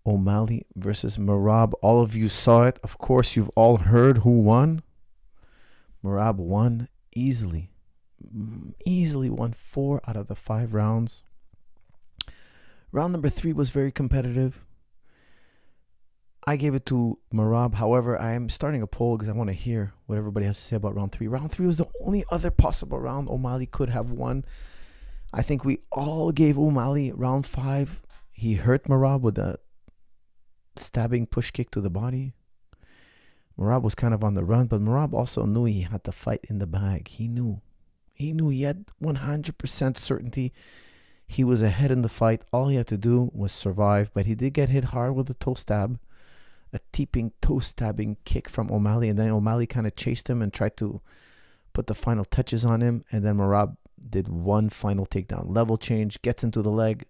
O'Malley versus Merab. All of you saw it. Of course, you've all heard who won. Merab won easily. Easily won 4 out of the 5 rounds. Round number 3 was very competitive. I gave it to Merab. However, I am starting a poll because I want to hear what everybody has to say about round 3. Round 3 was the only other possible round O'Malley could have won. I think we all gave O'Malley round 5. He hurt Merab with a stabbing push kick to the body. Merab was kind of on the run, but Merab also knew he had the fight in the bag. He knew he had 100% certainty he was ahead in the fight. All he had to do was survive, but he did get hit hard with a toe stab, a teeping toe stabbing kick from O'Malley, and then O'Malley kind of chased him and tried to put the final touches on him, and then Merab did one final takedown. Level change, gets into the leg,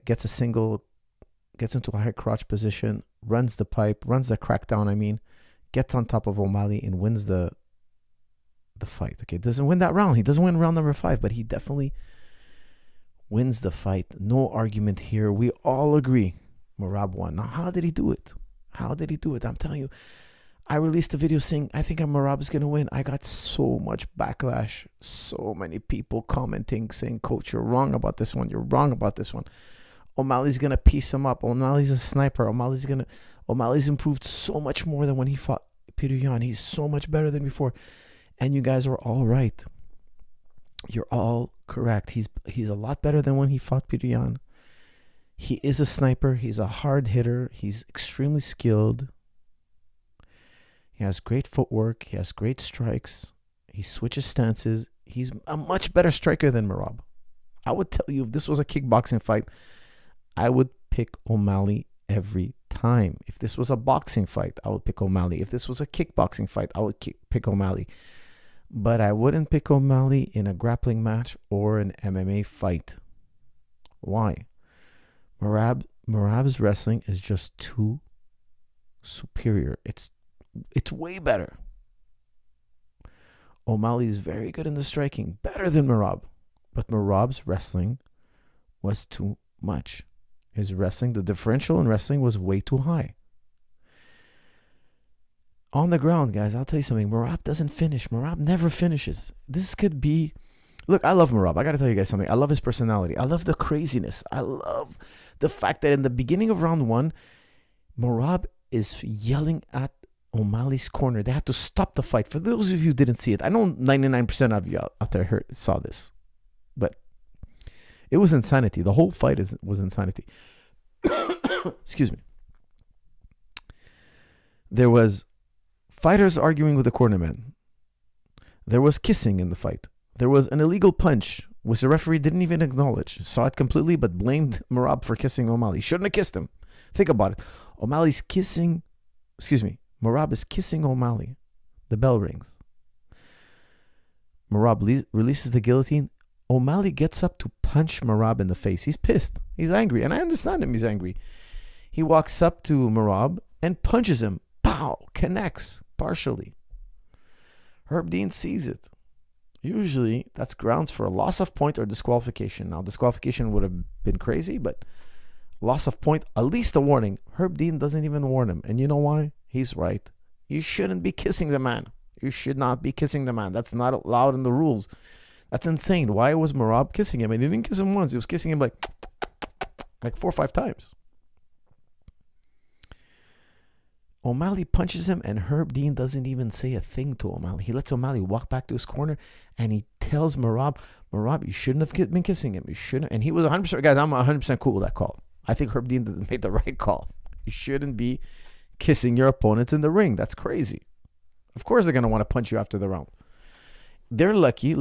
gets a single, gets into a high crotch position, runs the pipe, runs the crackdown, gets on top of O'Malley and wins the fight. Okay, doesn't win that round. He doesn't win round number 5, but he definitely wins the fight. No argument here. We all agree Merab won. Now, how did he do it? I'm telling you, I released a video saying I think Merab is going to win. I got so much backlash. So many people commenting saying, Coach, you're wrong about this one. You're wrong about this one. O'Malley's going to piece him up. O'Malley's a sniper. O'Malley's improved so much more than when he fought Peter Yan. He's so much better than before. And you guys are all right. You're all correct. He's a lot better than when he fought Peter Yan. He is a sniper. He's a hard hitter. He's extremely skilled. He has great footwork. He has great strikes. He switches stances. He's a much better striker than Merab. I would tell you, if this was a kickboxing fight, I would pick O'Malley every time. If this was a boxing fight, I would pick O'Malley. If this was a kickboxing fight, I would pick O'Malley. But I wouldn't pick O'Malley in a grappling match or an MMA fight. Why? Merab's wrestling is just too superior. It's way better. O'Malley is very good in the striking, better than Merab. But Merab's wrestling was too much. His wrestling, the differential in wrestling was way too high. On the ground, guys, I'll tell you something. Merab doesn't finish. Merab never finishes. This could be... Look, I love Merab. I got to tell you guys something. I love his personality. I love the craziness. I love the fact that in the beginning of round 1, Merab is yelling at O'Malley's corner. They had to stop the fight. For those of you who didn't see it, I know 99% of you out there saw this. But it was insanity. The whole fight was insanity. Excuse me. There was fighters arguing with the cornerman. There was kissing in the fight. There was an illegal punch, which the referee didn't even acknowledge. Saw it completely, but blamed Merab for kissing O'Malley. Shouldn't have kissed him. Think about it. Merab is kissing O'Malley. The bell rings. Merab releases the guillotine. O'Malley gets up to punch Merab in the face. He's pissed. He's angry. And I understand him. He's angry. He walks up to Merab and punches him. Pow! Connects partially. Herb Dean sees it. Usually, that's grounds for a loss of point or disqualification. Now, disqualification would have been crazy, but loss of point, at least a warning. Herb Dean doesn't even warn him. And you know why? He's right. You shouldn't be kissing the man. You should not be kissing the man. That's not allowed in the rules. That's insane. Why was Merab kissing him? And he didn't kiss him once. He was kissing him like 4 or 5 times. O'Malley punches him, and Herb Dean doesn't even say a thing to O'Malley. He lets O'Malley walk back to his corner, and he tells Merab, you shouldn't have been kissing him. You shouldn't. And he was 100%. Guys, I'm 100% cool with that call. I think Herb Dean made the right call. You shouldn't be kissing your opponents in the ring. That's crazy. Of course they're going to want to punch you after the round. They're lucky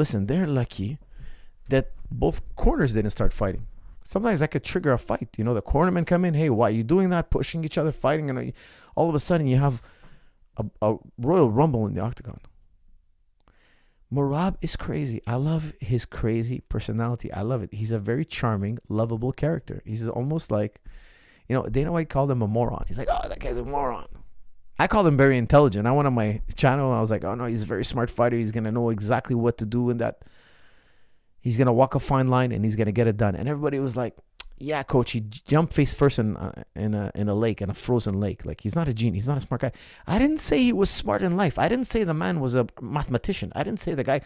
that both corners didn't start fighting. Sometimes that could trigger a fight. The cornermen come in, hey, why are you doing that? Pushing each other, fighting, and all of a sudden you have a royal rumble in the octagon. Merab is crazy. I love his crazy personality. I love it. He's a very charming, lovable character. He's almost like, Dana White called him a moron. He's like, oh, that guy's a moron. I called him very intelligent. I went on my channel and I was like, oh no, he's a very smart fighter. He's going to know exactly what to do in that. He's going to walk a fine line and he's going to get it done. And everybody was like, Yeah, coach, he jumped face first in a lake, in a frozen lake. Like, he's not a genius. He's not a smart guy. I didn't say he was smart in life. I didn't say the man was a mathematician. I didn't say the guy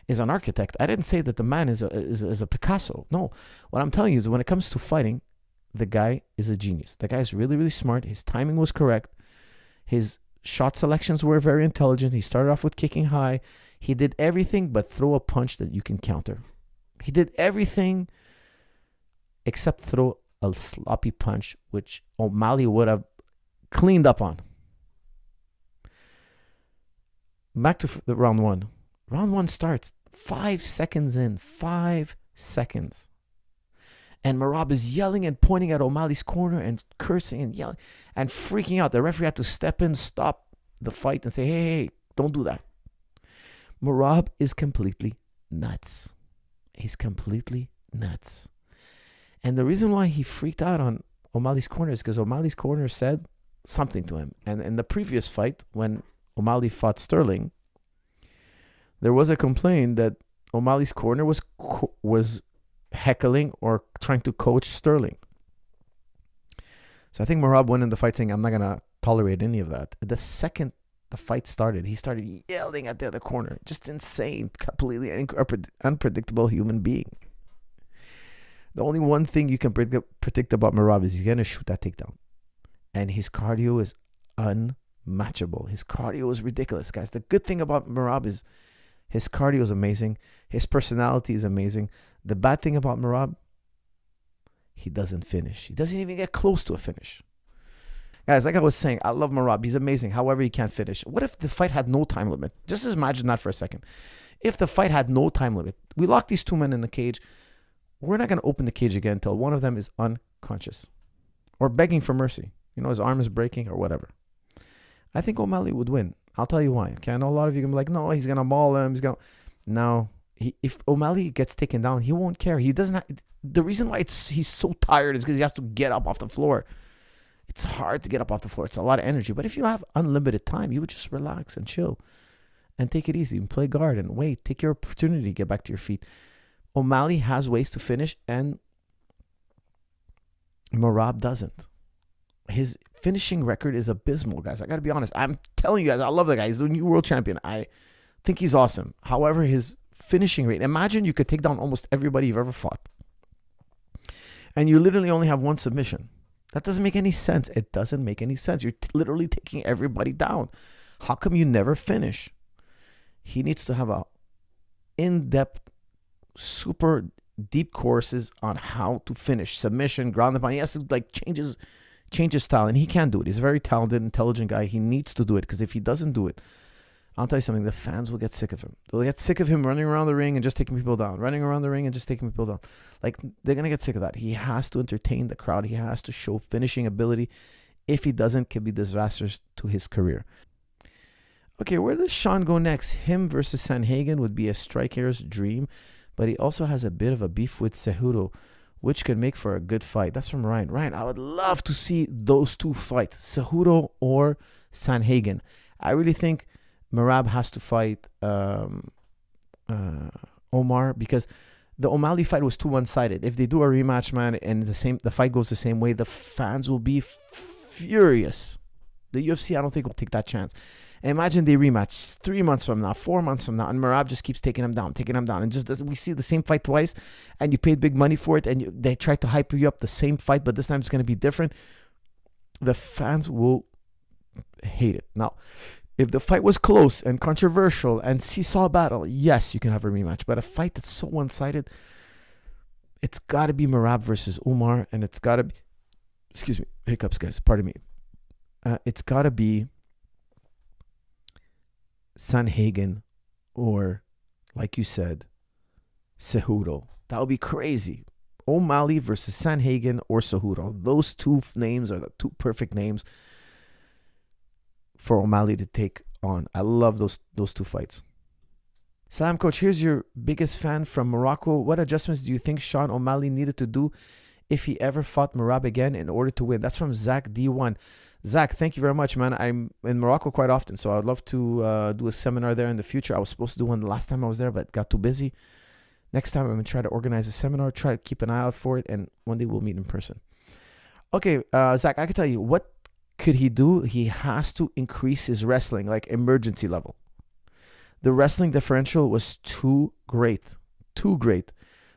is an architect. I didn't say that the man is a Picasso. No, what I'm telling you is when it comes to fighting, the guy is a genius. The guy is really, really smart. His timing was correct. His shot selections were very intelligent. He started off with kicking high. He did everything but throw a punch that you can counter. He did everything except throw a sloppy punch, which O'Malley would have cleaned up on. Back to the round one. Round one starts 5 seconds in. 5 seconds. And Merab is yelling and pointing at O'Malley's corner and cursing and yelling and freaking out. The referee had to step in, stop the fight and say, hey, don't do that. Merab is completely nuts. He's completely nuts. And the reason why he freaked out on O'Malley's corner is because O'Malley's corner said something to him. And in the previous fight, when O'Malley fought Sterling, there was a complaint that O'Malley's corner was heckling or trying to coach Sterling. So I think Merab went in the fight saying, I'm not going to tolerate any of that. The second the fight started, he started yelling at the other corner. Just insane, completely unpredictable human being. The only one thing you can predict about Merab is he's going to shoot that takedown. And his cardio is unmatchable. His cardio is ridiculous, guys. The good thing about Merab is his cardio is amazing. His personality is amazing. The bad thing about Merab, he doesn't finish. He doesn't even get close to a finish. Guys, like I was saying, I love Merab. He's amazing. However, he can't finish. What if the fight had no time limit? Just imagine that for a second. If the fight had no time limit, we lock these two men in the cage. We're not going to open the cage again until one of them is unconscious or begging for mercy. You know, his arm is breaking or whatever. I think O'Malley would win. I'll tell you why. Okay, I know a lot of you can be like, no, he's going to maul him. No. If O'Malley gets taken down, he won't care. He doesn't. The reason why he's so tired is because he has to get up off the floor. It's hard to get up off the floor. It's a lot of energy. But if you have unlimited time, you would just relax and chill and take it easy and play guard and wait. Take your opportunity to get back to your feet. O'Malley has ways to finish, and Merab doesn't. His finishing record is abysmal, guys. I got to be honest. I'm telling you guys, I love the guy. He's the new world champion. I think he's awesome. However, his finishing rate, imagine you could take down almost everybody you've ever fought, and you literally only have one submission. That doesn't make any sense. It doesn't make any sense. You're literally taking everybody down. How come you never finish? He needs to have a in-depth, super deep courses on how to finish submission, ground and pound. He has to change his style, and he can do it. He's a very talented, intelligent guy. He needs to do it, because if he doesn't do it, I'll tell you something, the fans will get sick of him. They'll get sick of him running around the ring and just taking people down, running around the ring and just taking people down. Like, they're going to get sick of that. He has to entertain the crowd. He has to show finishing ability. If he doesn't, it could be disastrous to his career. Okay, where does Sean go next? Him versus Sanhagen would be a striker's dream, but he also has a bit of a beef with Cejudo, which could make for a good fight. That's from Ryan. Ryan, I would love to see those two fight, Cejudo or Sanhagen. I really think Merab has to fight Omar, because the O'Malley fight was too one-sided. If they do a rematch, man, and the fight goes the same way, the fans will be furious. The UFC, I don't think, will take that chance. And imagine they rematch 3 months from now, 4 months from now, and Merab just keeps taking him down, and just we see the same fight twice, and you paid big money for it, and they try to hype you up the same fight, but this time it's going to be different. The fans will hate it. Now, if the fight was close and controversial and seesaw battle, yes, you can have a rematch. But a fight that's so one-sided, it's got to be Merab versus Umar, and it's got to be, excuse me, hiccups, guys, pardon me. It's got to be Sanhagen or, like you said, Cejudo. That would be crazy. O'Malley versus Sanhagen or Cejudo. Those two names are the two perfect names for O'Malley to take on. I love those two fights. Salam, coach, here's your biggest fan from Morocco. What adjustments do you think Sean O'Malley needed to do if he ever fought Merab again in order to win? That's from Zach D1. Zach, thank you very much, man. I'm in Morocco quite often, so I'd love to do a seminar there in the future. I was supposed to do one the last time I was there, but got too busy. Next time I'm going to try to organize a seminar, try to keep an eye out for it, and one day we'll meet in person. Okay, Zach, I can tell you, what could he do? He has to increase his wrestling, like emergency level. The wrestling differential was too great. Too great.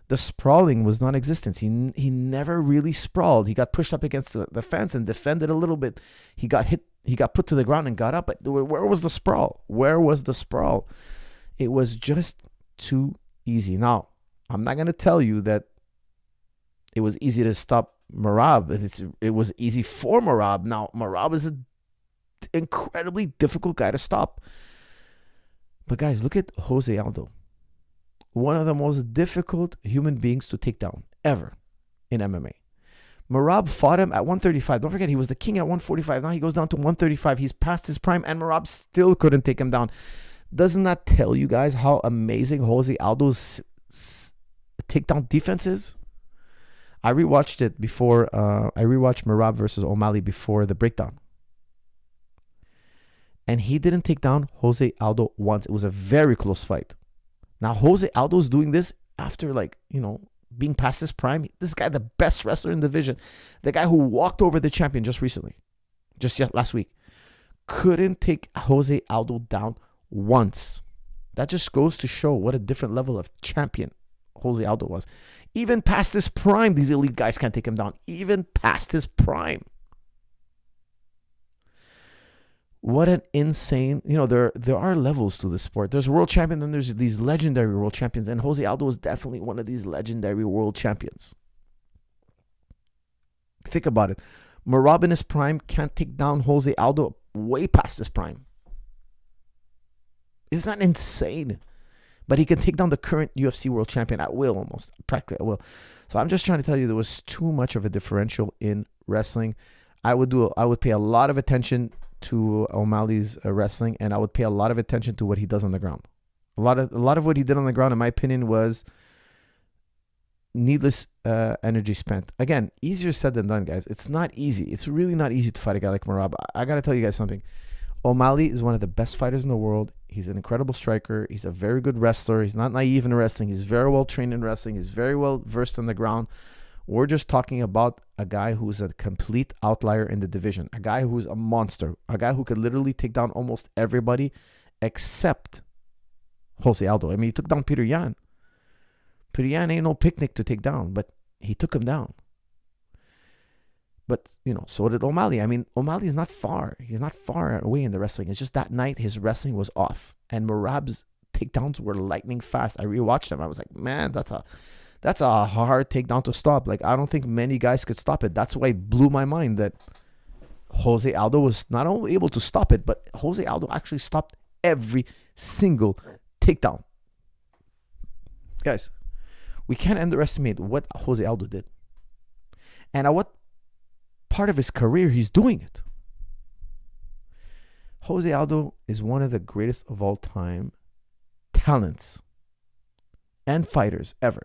The sprawling was non-existent. He never really sprawled. He got pushed up against the fence and defended a little bit. He got hit. He got put to the ground and got up. But where was the sprawl? Where was the sprawl? It was just too easy. Now, I'm not going to tell you that it was easy to stop Merab. It was easy for Merab. Now, Merab is an incredibly difficult guy to stop. But guys, look at Jose Aldo. One of the most difficult human beings to take down ever in MMA. Merab fought him at 135. Don't forget, he was the king at 145. Now he goes down to 135. He's past his prime, and Merab still couldn't take him down. Doesn't that tell you guys how amazing Jose Aldo's takedown defense is? I rewatched it before. I rewatched Merab versus O'Malley before the breakdown. And he didn't take down Jose Aldo once. It was a very close fight. Now, Jose Aldo's doing this after, being past his prime. This guy, the best wrestler in the division, the guy who walked over the champion just recently, last week, couldn't take Jose Aldo down once. That just goes to show what a different level of champion Jose Aldo was. Even past his prime, these elite guys can't take him down. Even past his prime. What an insane, there are levels to this sport. There's a world champion, then there's these legendary world champions, and Jose Aldo is definitely one of these legendary world champions. Think about it. Merab in his prime can't take down Jose Aldo way past his prime. Isn't that insane? But he can take down the current UFC world champion at will, almost, practically at will. So I'm just trying to tell you, there was too much of a differential in wrestling. I would pay a lot of attention to O'Malley's wrestling, and I would pay a lot of attention to what he does on the ground. A lot of what he did on the ground, in my opinion, was needless energy spent. Again, easier said than done, guys. It's not easy. It's really not easy to fight a guy like Merab. I got to tell you guys something. O'Malley is one of the best fighters in the world. He's an incredible striker. He's a very good wrestler. He's not naive in wrestling. He's very well trained in wrestling. He's very well versed on the ground. We're just talking about a guy who's a complete outlier in the division, a guy who's a monster, a guy who could literally take down almost everybody except Jose Aldo. I mean, he took down Peter Yan. Peter Yan ain't no picnic to take down, but he took him down. But, so did O'Malley. I mean, O'Malley's not far. He's not far away in the wrestling. It's just that night his wrestling was off. And Merab's takedowns were lightning fast. I rewatched them. I was like, man, that's a hard takedown to stop. Like, I don't think many guys could stop it. That's why it blew my mind that Jose Aldo was not only able to stop it, but Jose Aldo actually stopped every single takedown. Guys, we can't underestimate what Jose Aldo did. And at what part of his career he's doing it. Jose Aldo is one of the greatest of all time talents and fighters ever.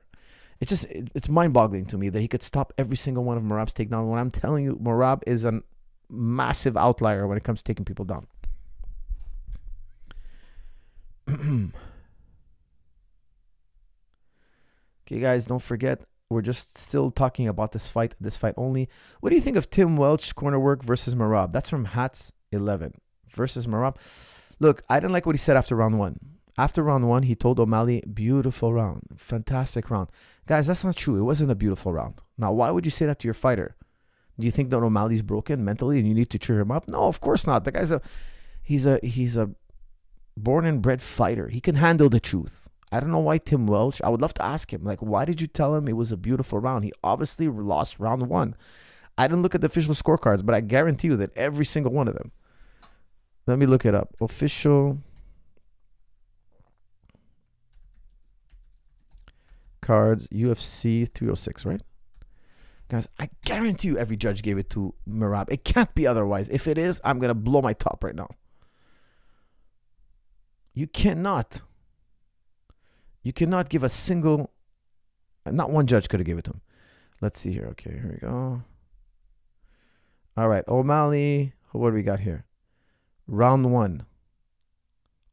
It's mind-boggling to me that he could stop every single one of Merab's takedowns. When I'm telling you, Merab is a massive outlier when it comes to taking people down. Okay, guys, don't forget, we're just still talking about this fight only. What do you think of Tim Welch's corner work versus Merab? That's from Hats 11 versus Merab. Look, I didn't like what he said after round one. After round one, he told O'Malley, beautiful round, fantastic round. Guys, that's not true. It wasn't a beautiful round. Now, why would you say that to your fighter? Do you think that O'Malley's broken mentally and you need to cheer him up? No, of course not. The guy's he's a born and bred fighter. He can handle the truth. I don't know why Tim Welch, I would love to ask him, why did you tell him it was a beautiful round? He obviously lost round one. I didn't look at the official scorecards, but I guarantee you that every single one of them. Let me look it up. Official cards, UFC 306, right? Guys, I guarantee you every judge gave it to Merab. It can't be otherwise. If it is, I'm going to blow my top right now. You cannot give a single, not one judge could have given it to him. Let's see here. Okay, here we go. All right, O'Malley, what do we got here? Round one.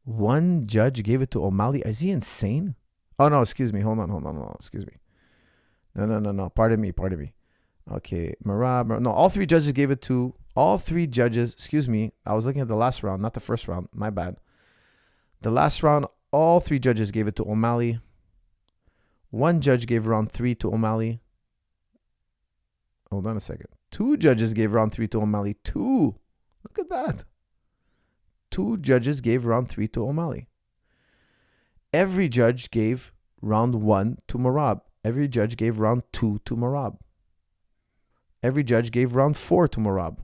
One judge gave it to O'Malley. Is he insane? Oh, no, excuse me. Hold on. Excuse me. No. Pardon me. Okay, Merab. No, all three judges gave it to. All three judges, excuse me. I was looking at the last round, not the first round. My bad. The last round, all three judges gave it to O'Malley. One judge gave round 3 to O'Malley. Hold on a second. 2 judges gave round 3 to O'Malley. 2. Look at that. 2 judges gave round 3 to O'Malley. Every judge gave round 1 to Merab. Every judge gave round 2 to Merab. Every judge gave round 4 to Merab.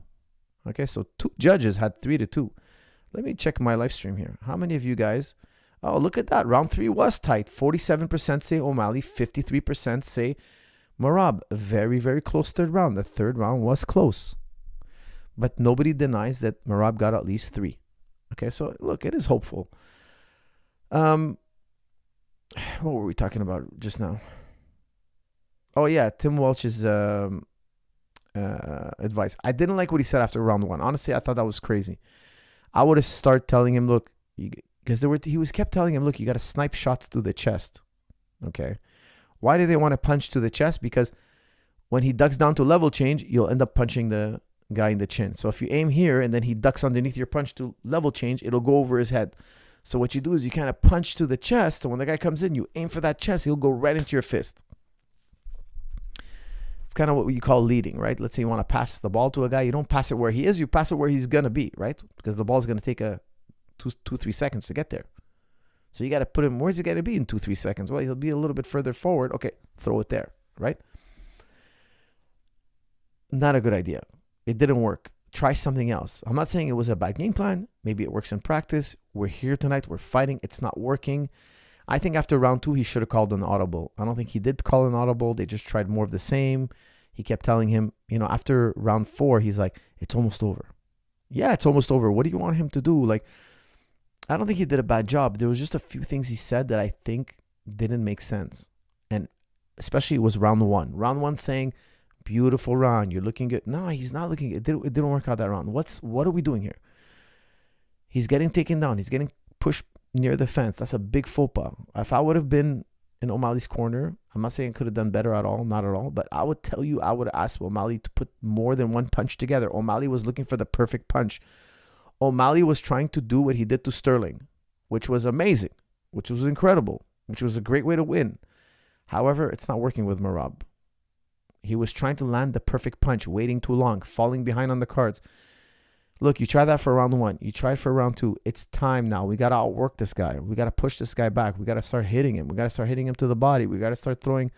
Okay, so 2 judges had 3-2. Let me check my live stream here. How many of you guys... Oh, look at that. Round 3 was tight. 47% say O'Malley. 53% say Merab. Very, very close third round. The third round was close. But nobody denies that Merab got at least 3. Okay, so look, it is hopeful. What were we talking about just now? Oh, yeah, Tim Welch's advice. I didn't like what he said after round 1. Honestly, I thought that was crazy. I would have started telling him, look, because he kept telling him, look, you got to snipe shots to the chest. Okay. Why do they want to punch to the chest? Because when he ducks down to level change, you'll end up punching the guy in the chin. So if you aim here and then he ducks underneath your punch to level change, it'll go over his head. So what you do is you kind of punch to the chest. So when the guy comes in, you aim for that chest, he'll go right into your fist. It's kind of what you call leading, right? Let's say you want to pass the ball to a guy. You don't pass it where he is. You pass it where he's going to be, right? Because the ball's going to take 2-3 seconds to get there. So you got to put him, where's he going to be in 2-3 seconds? Well, he'll be a little bit further forward. Okay, throw it there, right? Not a good idea. It didn't work. Try something else. I'm not saying it was a bad game plan. Maybe it works in practice. We're here tonight. We're fighting. It's not working. I think after round 2, he should have called an audible. I don't think he did call an audible. They just tried more of the same. He kept telling him, after round 4, he's like, it's almost over. Yeah, it's almost over. What do you want him to do? Like, I don't think he did a bad job. There was just a few things he said that I think didn't make sense. And especially it was round 1. Round 1 saying, beautiful round. You're looking good. No, he's not looking good. It didn't work out that round. What are we doing here? He's getting taken down. He's getting pushed near the fence. That's a big faux pas. If I would have been in O'Malley's corner, I'm not saying I could have done better at all, not at all, but I would tell you, I would have asked O'Malley to put more than one punch together. O'Malley was looking for the perfect punch. O'Malley was trying to do what he did to Sterling, which was amazing, which was incredible, which was a great way to win. However, it's not working with Merab. He was trying to land the perfect punch, waiting too long, falling behind on the cards. Look, you tried that for round 1. You tried for round 2. It's time now. We got to outwork this guy. We got to push this guy back. We got to start hitting him. We got to start hitting him to the body. We got to start throwing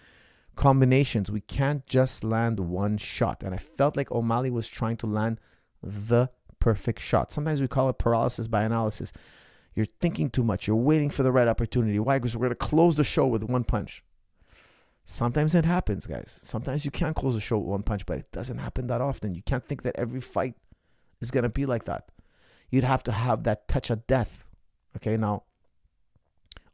combinations. We can't just land one shot. And I felt like O'Malley was trying to land the perfect shot. Sometimes we call it paralysis by analysis. You're thinking too much. You're waiting for the right opportunity. Why? Because we're going to close the show with one punch. Sometimes it happens, guys. Sometimes you can't close the show with one punch, but it doesn't happen that often. You can't think that every fight is going to be like that. You'd have to have that touch of death. Okay, now,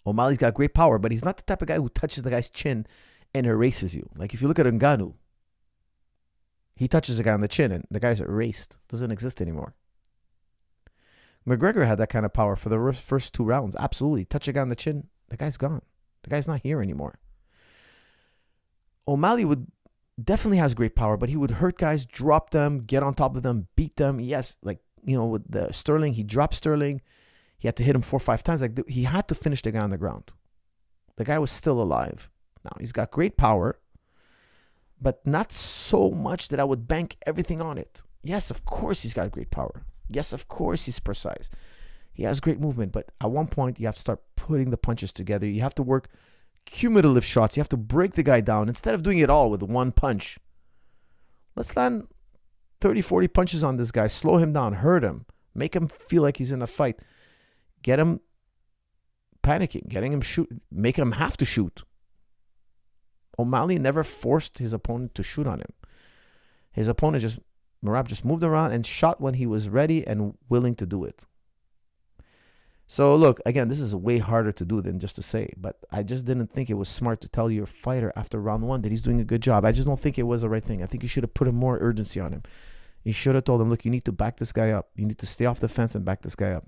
O'Malley's got great power, but he's not the type of guy who touches the guy's chin and erases you. Like if you look at Ngannou, he touches the guy on the chin and the guy's erased. Doesn't exist anymore. McGregor had that kind of power for the first 2 rounds. Absolutely. Touch a guy on the chin, the guy's gone. The guy's not here anymore. O'Malley definitely has great power, but he would hurt guys, drop them, get on top of them, beat them. Yes, like, with the Sterling, he dropped Sterling. He had to hit him 4 or 5 times. Like he had to finish the guy on the ground. The guy was still alive. Now, he's got great power, but not so much that I would bank everything on it. Yes, of course he's got great power. Yes, of course he's precise. He has great movement, but at one point you have to start putting the punches together. You have to work cumulative shots. You have to break the guy down instead of doing it all with one punch. Let's land 30, 40 punches on this guy. Slow him down. Hurt him. Make him feel like he's in a fight. Get him panicking. Getting him shoot. Make him have to shoot. O'Malley never forced his opponent to shoot on him. His opponent Merab just moved around and shot when he was ready and willing to do it. So look, again, this is way harder to do than just to say, but I just didn't think it was smart to tell your fighter after round 1 that he's doing a good job. I just don't think it was the right thing. I think you should have put more urgency on him. You should have told him, look, you need to back this guy up. You need to stay off the fence and back this guy up.